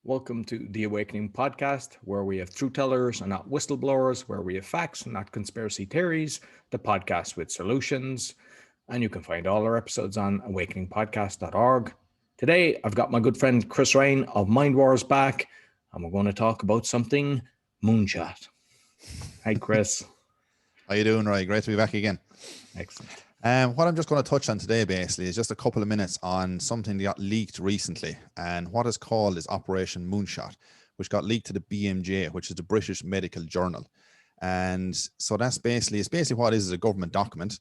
Welcome to the Awakening podcast, where we have truth tellers and not whistleblowers, where we have facts and not conspiracy theories, the podcast with solutions. And you can find all our episodes on awakeningpodcast.org. Today, I've got my good friend Chris Rain of Mindwars back, and we're going to talk about something Moonshot. Hi, Chris. How you doing, Roy? Great to be back again. Excellent. What I'm just going to touch on today, basically, is just a couple of minutes on something that got leaked recently, and what is called is Operation Moonshot, which got leaked to the BMJ, which is the British Medical Journal. And so it's basically what it is a government document.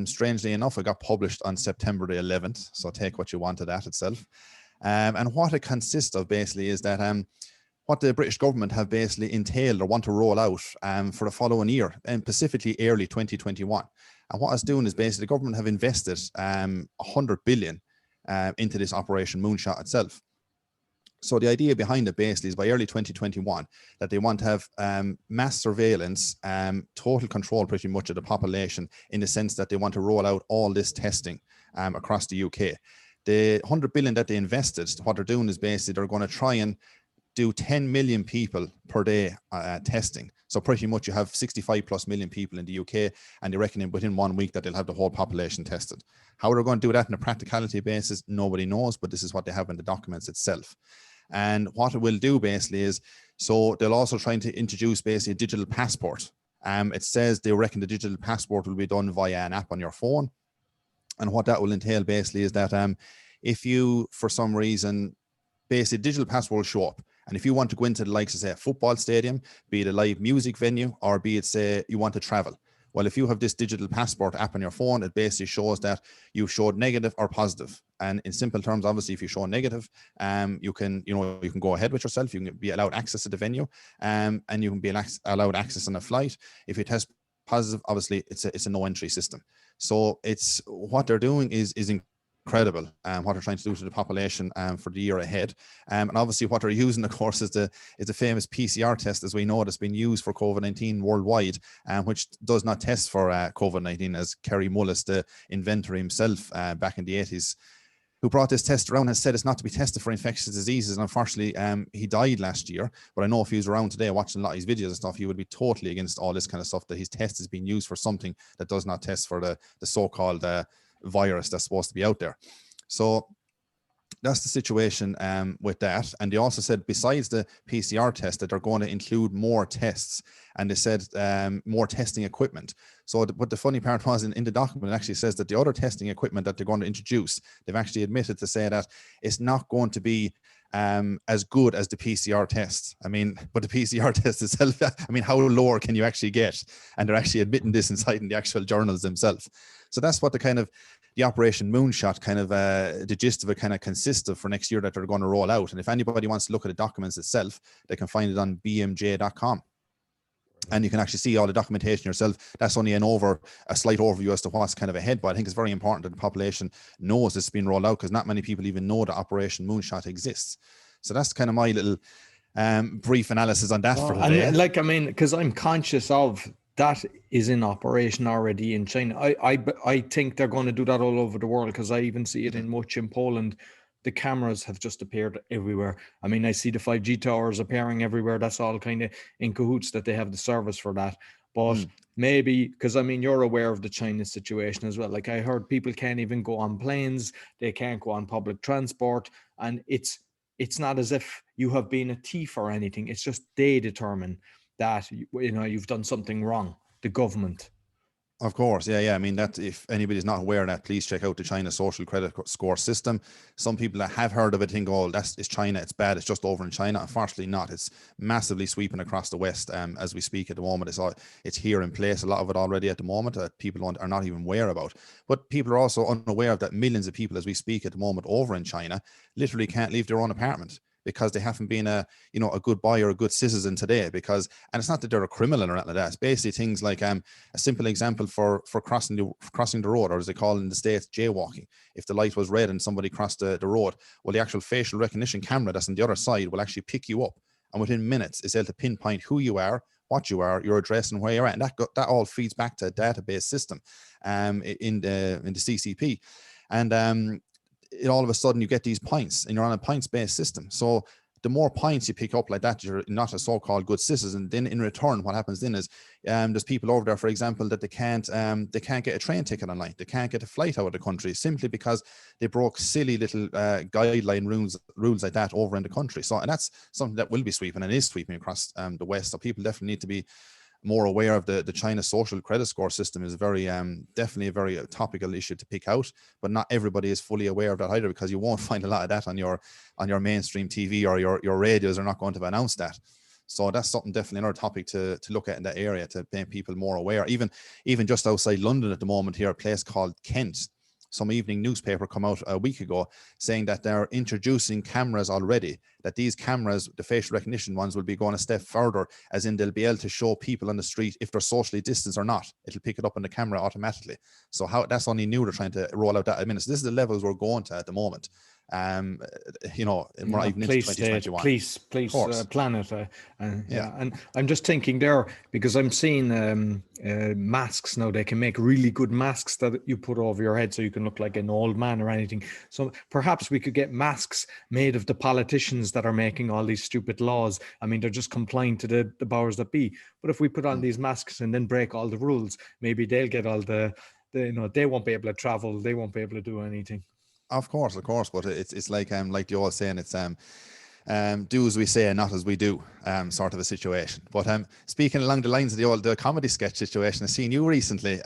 Strangely enough, it got published on September the 11th, so take what you want of that itself. And what it consists of basically is that what the British government have basically entailed or want to roll out for the following year, and specifically early 2021. And what it's doing is basically the government have invested 100 billion into this Operation Moonshot itself. So the idea behind it basically is by early 2021 that they want to have mass surveillance, total control pretty much of the population, in the sense that they want to roll out all this testing across the UK. The 100 billion that they invested, what they're doing is basically they're going to try and do 10 million people per day testing. So pretty much you have 65 plus million people in the UK, and they reckon within 1 week that they'll have the whole population tested. How they're going to do that on a practicality basis, nobody knows, but this is what they have in the documents itself. And what it will do basically is, so they'll also try to introduce basically a digital passport. It says they reckon the digital passport will be done via an app on your phone. And what that will entail basically is that if you, for some reason, basically digital passport will show up. And if you want to go into the likes of, say, a football stadium, be it a live music venue, or be it, say, you want to travel. Well, if you have this digital passport app on your phone, it basically shows that you showed negative or positive. And in simple terms, obviously, if you show negative, you can go ahead with yourself. You can be allowed access to the venue, and you can be allowed access on a flight. If you test positive, obviously, it's a no entry system. So it's what they're doing is incredible, what they're trying to do to the population for the year ahead. And obviously what they're using, of course, is the famous PCR test, as we know, that's been used for COVID-19 worldwide, which does not test for COVID-19, as Kerry Mullis, the inventor himself back in the 80s, who brought this test around, has said it's not to be tested for infectious diseases. And unfortunately, he died last year. But I know if he was around today watching a lot of his videos and stuff, he would be totally against all this kind of stuff, that his test is being used for something that does not test for the so-called virus that's supposed to be out there. So that's the situation with that. And they also said, besides the PCR test, that they're going to include more tests, and they said more testing equipment. So what the funny part was, in the document, it actually says that the other testing equipment that they're going to introduce, they've actually admitted to say that it's not going to be as good as the PCR test. I mean, but the PCR test itself, I mean, how lower can you actually get? And they're actually admitting this inside in the actual journals themselves. So that's what the Operation Moonshot kind of the gist of it kind of consists of for next year, that they're going to roll out. And if anybody wants to look at the documents itself, they can find it on bmj.com. And you can actually see all the documentation yourself. That's only a slight overview as to what's kind of ahead, but I think it's very important that the population knows this has been rolled out, because not many people even know that Operation Moonshot exists. So that's kind of my little brief analysis on that for today. And because I'm conscious of that is in operation already in China. I think they're going to do that all over the world, because I even see it in Poland. The cameras have just appeared everywhere. I mean, I see the 5G towers appearing everywhere. That's all kind of in cahoots that they have the service for that. But maybe, because I mean, you're aware of the China situation as well. Like, I heard people can't even go on planes. They can't go on public transport. And it's not as if you have been a thief or anything. It's just they determine that, you've done something wrong, the government. Of course, yeah. I mean, that, if anybody's not aware of that, please check out the China social credit score system. Some people that have heard of it think, oh, it's China, it's bad, it's just over in China. Unfortunately not. It's massively sweeping across the West as we speak at the moment. It's here in place, a lot of it already at the moment, that people are not even aware about. But people are also unaware of that millions of people, as we speak at the moment over in China, literally can't leave their own apartment, because they haven't been a good boy or a good citizen today. And it's not that they're a criminal or anything like that. It's basically things like a simple example for crossing the road, or as they call it in the States, jaywalking. If the light was red and somebody crossed the road, well, the actual facial recognition camera that's on the other side will actually pick you up, and within minutes it's able to pinpoint who you are, what you are, your address, and where you're at. And that all feeds back to a database system in the CCP. And all of a sudden you get these points, and you're on a points-based system. So the more points you pick up like that, you're not a so-called good citizen. Then in return, what happens then is there's people over there, for example, that they can't get a train ticket online. They can't get a flight out of the country simply because they broke silly little guideline rules like that over in the country. So, and that's something that will be sweeping and is sweeping across the West. So people definitely need to be more aware of the China social credit score system. Is very definitely a very topical issue to pick out, but not everybody is fully aware of that either, because you won't find a lot of that on your mainstream TV, or your radios are not going to announce that. So that's something, definitely another topic to look at in that area, to make people more aware. Even just outside London at the moment here, a place called Kent, some evening newspaper come out a week ago saying that they're introducing cameras already, that these cameras, the facial recognition ones, will be going a step further, as in they'll be able to show people on the street if they're socially distanced or not. It'll pick it up on the camera automatically. So that's only new. They're trying to roll out that. I mean, so this is the levels we're going to at the moment. We're not even into 2021. Police planet. And I'm just thinking there, because I'm seeing masks now. They can make really good masks that you put over your head so you can look like an old man or anything. So perhaps we could get masks made of the politicians that are making all these stupid laws. I mean, they're just complying to the powers that be. But if we put on these masks and then break all the rules, maybe they'll get all the they won't be able to travel. They won't be able to do anything. Of course, but it's like the old saying, it's do as we say and not as we do, sort of a situation. But speaking along the lines of the comedy sketch situation, I've seen you recently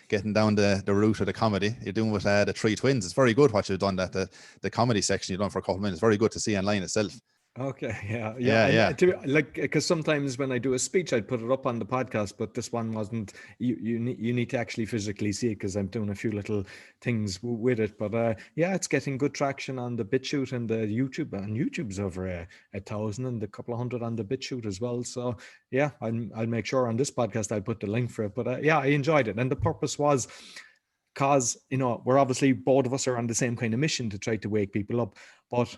getting down the route of the comedy. You're doing with the Three Twins. It's very good what you've done, that the comedy section you've done for a couple of minutes. Very good to see online itself. Okay, yeah. Because sometimes when I do a speech, I'd put it up on the podcast, but this one wasn't. You need to actually physically see it, because I'm doing a few little things with it. But it's getting good traction on the BitChute and the YouTube. And YouTube's over 1,000 and a couple of hundred on the BitChute as well. So yeah, I'll make sure on this podcast I'll put the link for it. But I enjoyed it, and the purpose was, because we're obviously, both of us are on the same kind of mission to try to wake people up, but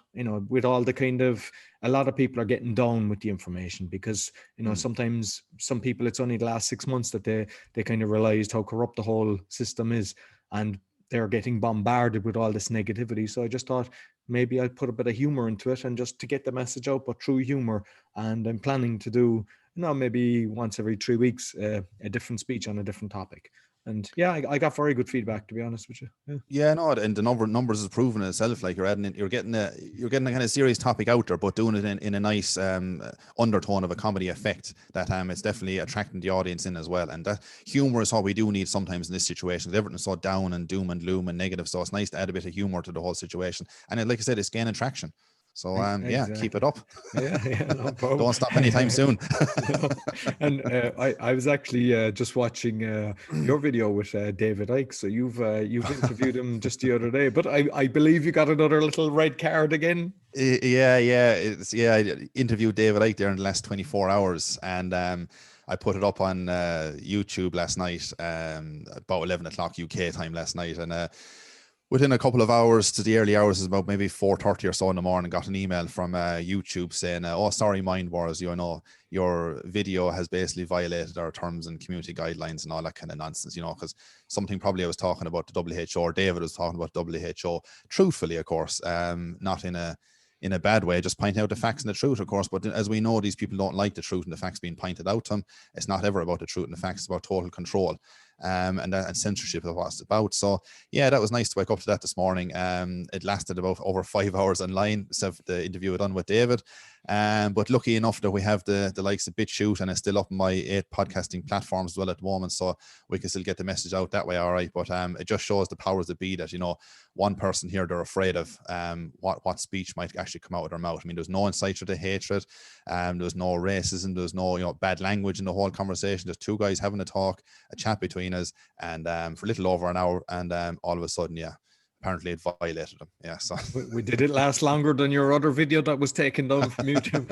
with all the kind of, a lot of people are getting down with the information, because sometimes some people, it's only the last 6 months that they kind of realized how corrupt the whole system is, and they're getting bombarded with all this negativity. So I just thought maybe I'd put a bit of humor into it, and just to get the message out, but through humor. And I'm planning to do maybe once every 3 weeks a different speech on a different topic. And I got very good feedback, to be honest with you. And the numbers is proven itself. Like you're getting a kind of serious topic out there, but doing it in a nice undertone of a comedy effect that it's definitely attracting the audience in as well. And that humor is what we do need sometimes in this situation. Everything's so down and doom and gloom and negative, so it's nice to add a bit of humor to the whole situation. And like I said, it's gaining traction. So exactly. Keep it up. No problem. Don't stop anytime soon. And I was actually just watching your video with David Icke. So you've interviewed him just the other day, but I believe you got another little red card again. I interviewed David Icke there in the last 24 hours, and I put it up on YouTube last night, about 11 o'clock UK time last night, and within a couple of hours, to the early hours, is about maybe 4:30 or so in the morning, got an email from YouTube saying, "Oh, sorry, Mindwars, your video has basically violated our terms and community guidelines," and all that kind of nonsense, because something probably I was talking about the WHO, or David was talking about WHO, truthfully, of course, not in a bad way, just pointing out the facts and the truth, of course. But as we know, these people don't like the truth and the facts being pointed out to them. It's not ever about the truth and the facts, it's about total control. And censorship of what it's about. So that was nice to wake up to that this morning. It lasted about over 5 hours online, except the interview I done with David. But lucky enough that we have the likes of BitChute, and it's still up on my 8 podcasting platforms as well at the moment, so we can still get the message out that way, all right. But it just shows the powers that be, that one person here, they're afraid of what speech might actually come out of their mouth. I mean, there's no incitement to hatred, there's no racism, there's no bad language in the whole conversation. There's two guys having a chat between us, and for a little over an hour, and all of a sudden, apparently it violated them. So we did it last longer than your other video that was taken down from YouTube.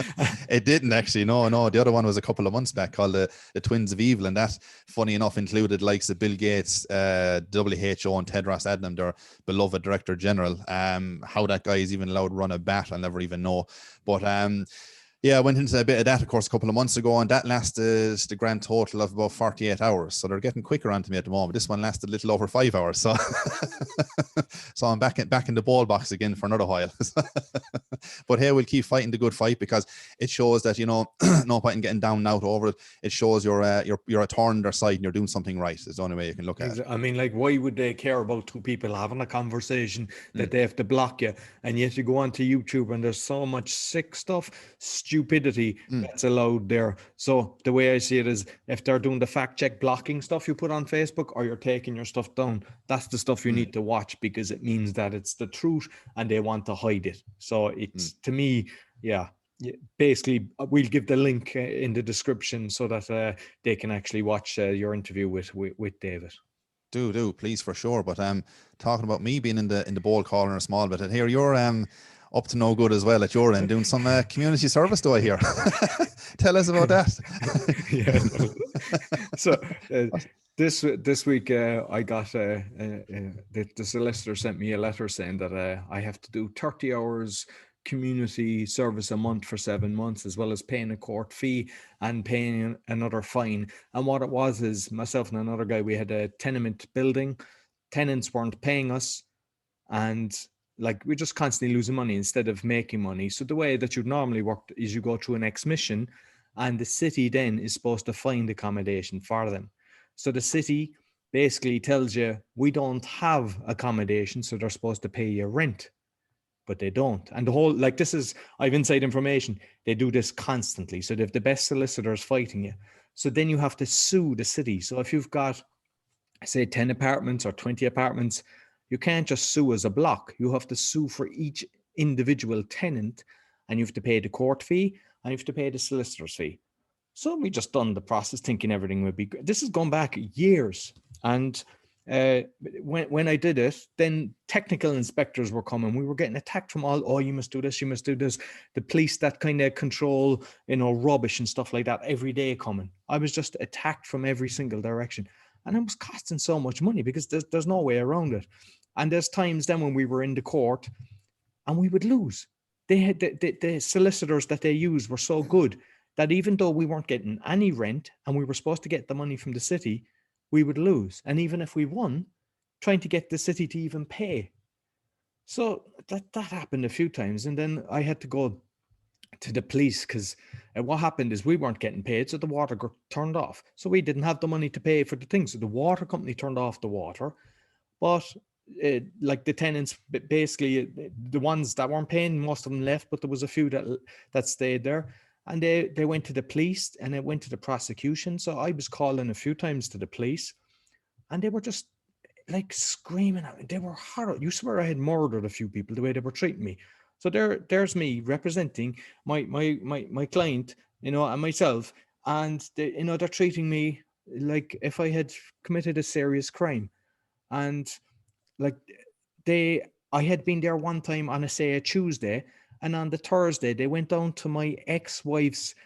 It didn't actually. No. The other one was a couple of months back, called the Twins of Evil, and that, funny enough, included likes of Bill Gates, WHO, and Tedros Adhanom, their beloved Director General. How that guy is even allowed to run a bat, I'll never even know. But Yeah, I went into a bit of that, of course, a couple of months ago, and that lasted the grand total of about 48 hours. So they're getting quicker onto me at the moment. This one lasted a little over 5 hours. So, so I'm back in the ball box again for another while. But hey, we'll keep fighting the good fight, because it shows that, no point in getting down and out over it. It shows you're a thorn in their side and you're doing something right. Is the only way you can look at it. I mean, like, why would they care about two people having a conversation that they have to block you? And yet you go onto YouTube and there's so much sick stuff, stupidity that's allowed there. So the way I see it is, if they're doing the fact check blocking stuff you put on Facebook, or you're taking your stuff down, that's the stuff you need to watch, because it means that it's the truth and they want to hide it. So it's, to me, basically, we'll give the link in the description so that they can actually watch your interview with David. Do please, for sure. But talking about me being in the bowl corner a small bit, and here you're up to no good as well at your end, doing some community service, do I hear? Tell us about that. So this week I got the solicitor sent me a letter saying that I have to do 30 hours community service a month for 7 months, as well as paying a court fee and paying another fine. And what it was is, myself and another guy, we had a tenement building. Tenants weren't paying us, and like, we're just constantly losing money instead of making money. So the way that you'd normally work is you go through an exmission, and the city then is supposed to find accommodation for them. So the city basically tells you, we don't have accommodation, so they're supposed to pay you rent. But they don't. And the whole, like, this is, I've inside information, they do this constantly. So they have the best solicitors fighting you. So then you have to sue the city. So if you've got, say, 10 apartments or 20 apartments, you can't just sue as a block. You have to sue for each individual tenant, and you have to pay the court fee and you have to pay the solicitor's fee. So we just done the process thinking everything would be good. This is going back years. And when I did it, then technical inspectors were coming. We were getting attacked from all, oh, you must do this, you must do this. The police that kind of control, rubbish and stuff like that every day coming. I was just attacked from every single direction. And it was costing so much money, because there's no way around it. And there's times then when we were in the court and we would lose. They had the solicitors that they used were so good that even though we weren't getting any rent and we were supposed to get the money from the city, we would lose. And even if we won, trying to get the city to even pay. So that happened a few times. And then I had to go to the police, because what happened is we weren't getting paid, so the water got turned off. So we didn't have the money to pay for the things. So the water company turned off the water. But like, the tenants, basically, the ones that weren't paying, most of them left, but there was a few that stayed there. And they went to the police, and it went to the prosecution. So I was calling a few times to the police, and they were just like screaming at me. They were horrible. You swear I had murdered a few people the way they were treating me. So there's me representing my client, and myself, and they're treating me like if I had committed a serious crime. And like, I had been there one time on a Tuesday, and on the Thursday, they went down to my ex-wife's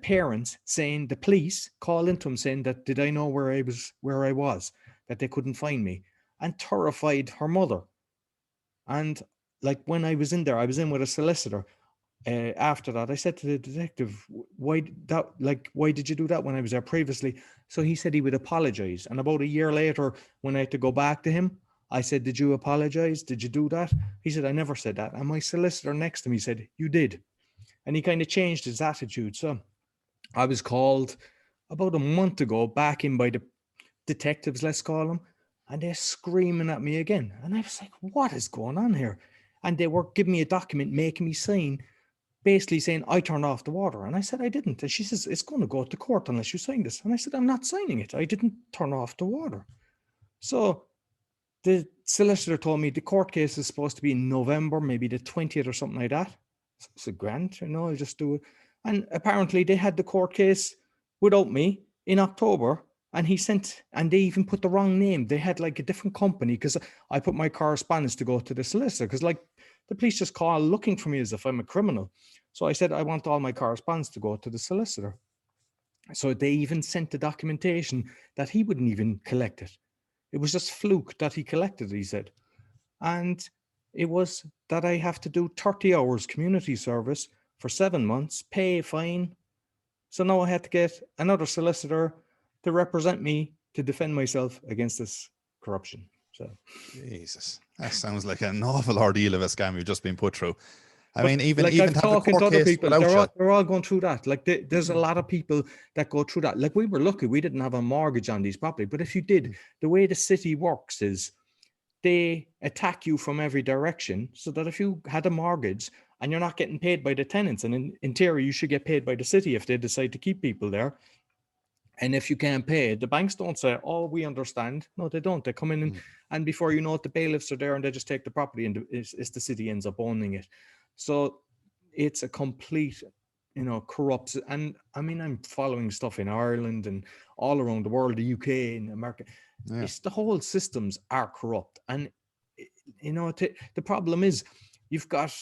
parents, saying, the police called into them saying that, did I know where I was, that they couldn't find me, and terrified her mother. And like, when I was in there, I was in with a solicitor. After that, I said to the detective, why did you do that when I was there previously? So he said he would apologize. And about a year later, when I had to go back to him, I said, did you apologize? Did you do that? He said, I never said that. And my solicitor next to me said, you did. And he kind of changed his attitude. So I was called about a month ago back in by the detectives, let's call them, and they're screaming at me again. And I was like, what is going on here? And they were giving me a document, making me sign, basically saying I turned off the water. And I said, I didn't. And she says, it's going to go to court unless you sign this. And I said, I'm not signing it. I didn't turn off the water. So the solicitor told me the court case is supposed to be in November, maybe the 20th or something like that. It's a grant, I'll just do it. And apparently they had the court case without me in October. And they even put the wrong name. They had like a different company, because I put my correspondence to go to the solicitor, because like, the police just call looking for me as if I'm a criminal. So I said, I want all my correspondence to go to the solicitor. So they even sent the documentation that he wouldn't even collect it. It was just fluke that he collected, he said. And it was that I have to do 30 hours community service for 7 months, pay, fine. So now I had to get another solicitor to represent me to defend myself against this corruption. So Jesus, that sounds like an awful ordeal of a scam you've just been put through. I but mean, even like I've to have a talking to court other case people, without you. they're all going through that. Like there's a lot of people that go through that. Like we were lucky, we didn't have a mortgage on these property. But if you did, the way the city works is they attack you from every direction, so that if you had a mortgage and you're not getting paid by the tenants, and in theory you should get paid by the city if they decide to keep people there. And if you can't pay, the banks don't say, "Oh, we understand." No, they don't. They come in and before you know it, the bailiffs are there and they just take the property, and it's the city ends up owning it. So it's a complete, corrupt. And I mean, I'm following stuff in Ireland and all around the world, the UK and America. Yeah. It's the whole systems are corrupt, and the problem is you've got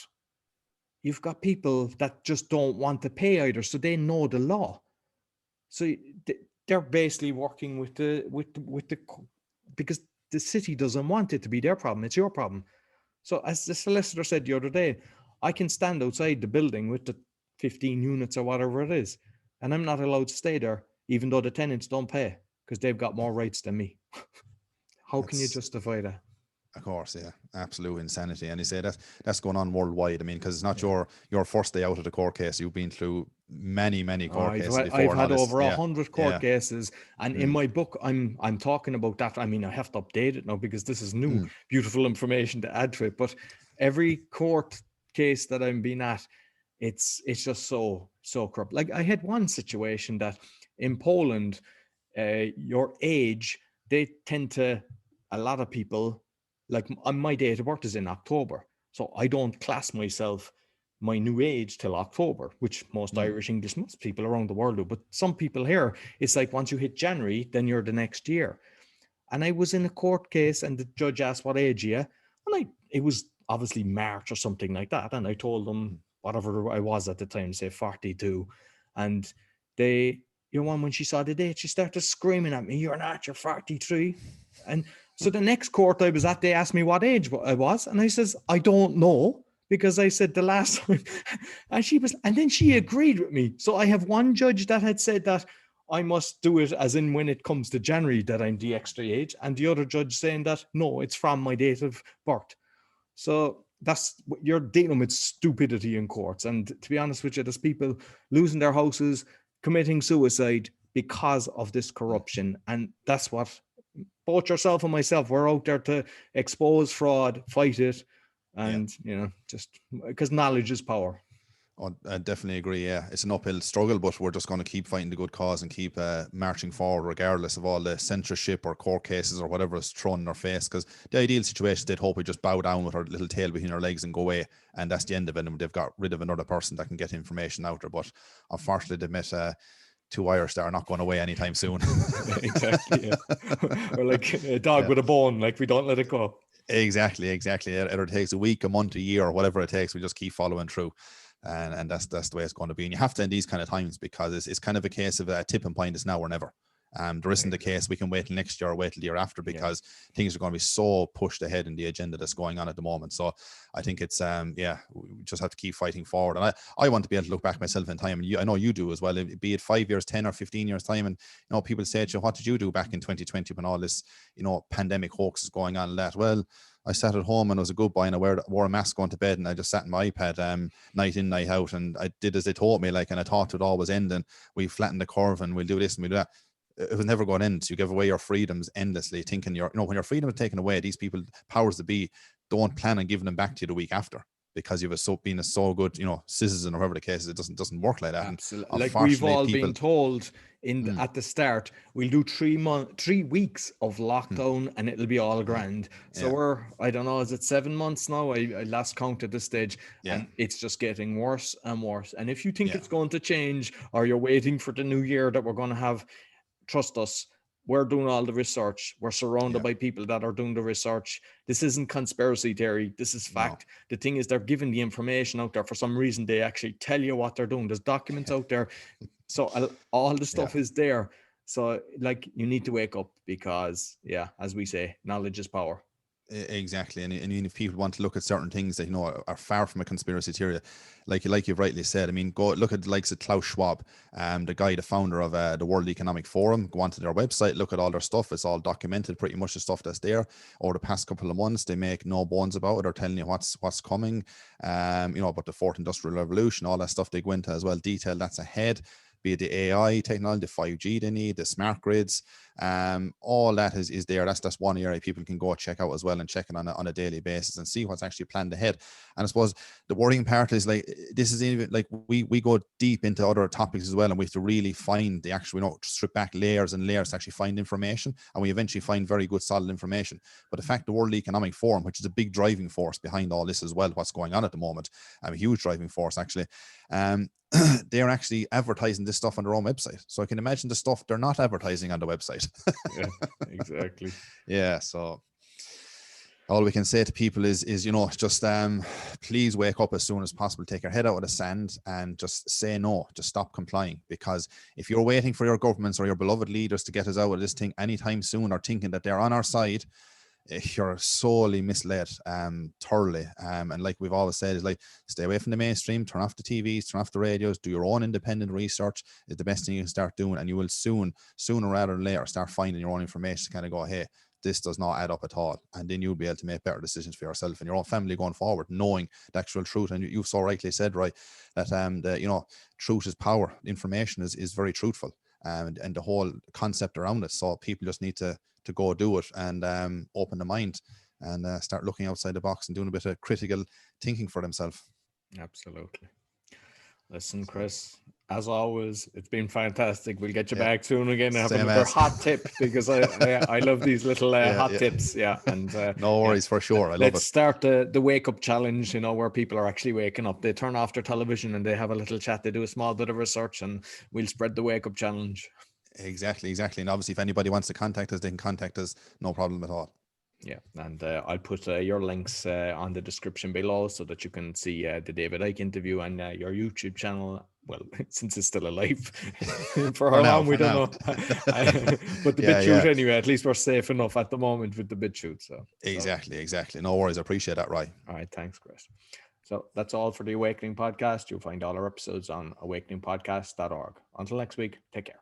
people that just don't want to pay either, so they know the law. So they're basically working with the because the city doesn't want it to be their problem. It's your problem. So as the solicitor said the other day, I can stand outside the building with the 15 units or whatever it is, and I'm not allowed to stay there, even though the tenants don't pay because they've got more rights than me. How can you justify that? Of course, yeah, absolute insanity. And you say that's going on worldwide. I mean, because it's not your first day out of the court case. You've been through many court cases before. I've had over 100 court cases, and in my book, I'm talking about that. I mean, I have to update it now because this is new, beautiful information to add to it. But every court case that I'm being at, it's just so corrupt. Like I had one situation that in Poland, your age, they tend to, a lot of people, like my date of birth is in October, so I don't class myself my new age till October, which most Irish, English, most people around the world do. But some people here, it's like once you hit January, then you're the next year. And I was in a court case, and the judge asked, "What age are you?" And it was obviously March or something like that, and I told them whatever I was at the time, say 42, and they. When she saw the date, she started screaming at me, "You're not, you're 43. And so the next court I was at, they asked me what age I was. And I says, "I don't know," because I said the last time. And then she agreed with me. So I have one judge that had said that I must do it as in when it comes to January that I'm the extra age. And the other judge saying that, no, it's from my date of birth. So you're dealing with stupidity in courts. And to be honest with you, there's people losing their houses, committing suicide because of this corruption. And that's what both yourself and myself, we're out there to expose fraud, fight it, and just because knowledge is power. Oh, I definitely agree. Yeah, it's an uphill struggle, but we're just going to keep fighting the good cause and keep marching forward, regardless of all the censorship or court cases or whatever is thrown in our face. Because the ideal situation, they'd hope we just bow down with our little tail between our legs and go away, and that's the end of it. And they've got rid of another person that can get information out there. But unfortunately, they met two Irish that are not going away anytime soon. Exactly. Yeah. Or like a dog with a bone, like we don't let it go. Exactly. Either it takes a week, a month, a year, or whatever it takes. We just keep following through. And that's the way it's going to be. And you have to in these kind of times, because it's kind of a case of a tipping point. It's now or never. There isn't the case we can wait till next year or wait till the year after, because things are going to be so pushed ahead in the agenda that's going on at the moment. So I think it's we just have to keep fighting forward. And I want to be able to look back myself in time, and I know you do as well, be it 5 years, 10 or 15 years time, and people say to you, "What did you do back in 2020 when all this pandemic hoax is going on?" And that, well, I sat at home and I was a good boy, and I wore a mask going to bed, and I just sat in my iPad night in, night out, and I did as they told me, and I thought it always end, and we flatten the curve and we'll do this and we'll do that. It was never going to end. You give away your freedoms endlessly, thinking when your freedom is taken away, these people, powers that be, don't plan on giving them back to you the week after, because you've been a so good, citizen or whatever the case is. It doesn't work like that. Absolutely. Like we've all been told at the start, we'll do 3 weeks of lockdown and it'll be all grand. So we're, I don't know, is it 7 months now? I last count at this stage, and it's just getting worse and worse. And if you think it's going to change, or you're waiting for the new year that we're going to have, trust us, we're doing all the research. We're surrounded by people that are doing the research. This isn't conspiracy theory. This is fact. No. The thing is, they're giving the information out there. For some reason, they actually tell you what they're doing. There's documents out there. So all the stuff is there. So you need to wake up, because, as we say, knowledge is power. Exactly, and if people want to look at certain things that are far from a conspiracy theory, like you've rightly said, I mean, go look at the likes of Klaus Schwab, the guy, the founder of the World Economic Forum. Go onto their website, look at all their stuff. It's all documented, pretty much the stuff that's there. Over the past couple of months, they make no bones about it. They're telling you what's coming. About the fourth industrial revolution, all that stuff they go into as well. Detail that's ahead. Be it the AI technology, the 5G they need, the smart grids, all that is there. That's one area people can go check out as well, and check it on a daily basis and see what's actually planned ahead. And I suppose the worrying part is, like, this is even like we go deep into other topics as well, and we have to really find the actual, strip back layers and layers to actually find information, and we eventually find very good solid information. But the fact the World Economic Forum, which is a big driving force behind all this as well, what's going on at the moment, a huge driving force actually, they're actually advertising this stuff on their own website. So I can imagine the stuff they're not advertising on the website. Yeah, exactly. Yeah, so all we can say to people is just please wake up as soon as possible, take your head out of the sand and just say no, just stop complying. Because if you're waiting for your governments or your beloved leaders to get us out of this thing anytime soon, or thinking that they're on our side, you're sorely misled, thoroughly. And like we've always said, is like, stay away from the mainstream, turn off the TVs, turn off the radios, do your own independent research is the best thing you can start doing. And you will sooner rather than later, start finding your own information to kind of go, hey, this does not add up at all. And then you'll be able to make better decisions for yourself and your own family going forward, knowing the actual truth. And you've so rightly said, right, that truth is power. Information is very truthful, and the whole concept around it. So people just need to go do it and open the mind and start looking outside the box and doing a bit of critical thinking for themselves. Absolutely. Listen, Chris, as always, it's been fantastic. We'll get you Yeah. back soon again and have Same another as. hot tip, because I love these little hot tips. Yeah. And no worries, for sure. I love let's it. start the wake up challenge, where people are actually waking up. They turn off their television and they have a little chat. They do a small bit of research, and we'll spread the wake up challenge. Exactly. And obviously, if anybody wants to contact us, they can contact us. No problem at all. Yeah, and I'll put your links on the description below so that you can see the David Icke interview and your YouTube channel. Well, since it's still alive, for how long we don't know. But the BitChute anyway. At least we're safe enough at the moment with the BitChute. So exactly. No worries. I appreciate that, Roy. All right, thanks, Chris. So that's all for the Awakening Podcast. You'll find all our episodes on awakeningpodcast.org. Until next week, take care.